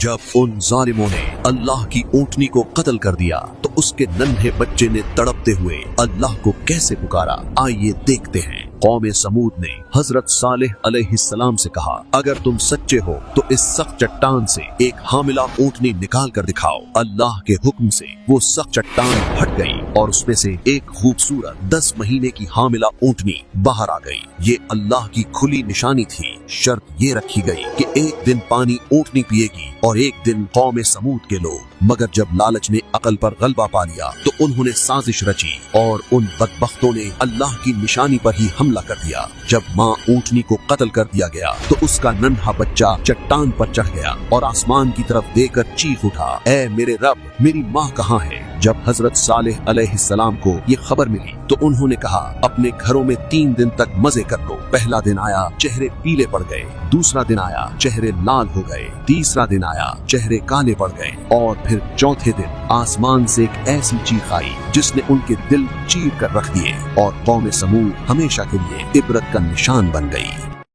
जब उन जालिमों ने अल्लाह की ऊँटनी को कत्ल कर दिया तो उसके नन्हे बच्चे ने तड़पते हुए अल्लाह को कैसे पुकारा, आइए देखते हैं। कौम समूद ने हजरत सालेह अलैहिस्सलाम से कहा, अगर तुम सच्चे हो तो इस सख्त चट्टान से एक हामिला ऊँटनी निकाल कर दिखाओ। अल्लाह के हुक्म से वो सख्त चट्टान हट गई और उसमें से एक खूबसूरत 10 महीने की हामिला ऊँटनी बाहर आ गई। ये अल्लाह की खुली निशानी थी। शर्त ये रखी गई कि एक दिन पानी ऊँटनी पिएगी और एक दिन कौम समूद के लोग। मगर जब लालच ने अकल पर गलबा पा लिया तो उन्होंने साजिश रची और उन बदबख्तों ने अल्लाह की निशानी पर ही हमला कर दिया। जब माँ ऊँटनी को कत्ल कर दिया गया तो उसका नन्हा बच्चा चट्टान पर चढ़ गया और आसमान की तरफ देखकर चीख उठा, ऐ मेरे रब, मेरी माँ कहाँ है। जब हजरत सालेह अलैहिस्सलाम को ये खबर मिली तो उन्होंने कहा, अपने घरों में 3 दिन तक मजे कर लो। पहला दिन आया, चेहरे पीले पड़ गए। दूसरा दिन आया, चेहरे लाल हो गए। तीसरा दिन आया, चेहरे काले पड़ गए। और फिर चौथे दिन आसमान से एक ऐसी चीख आई जिसने उनके दिल चीर कर रख दिए और कौम समूद हमेशा के लिए इबरत का निशान बन गई।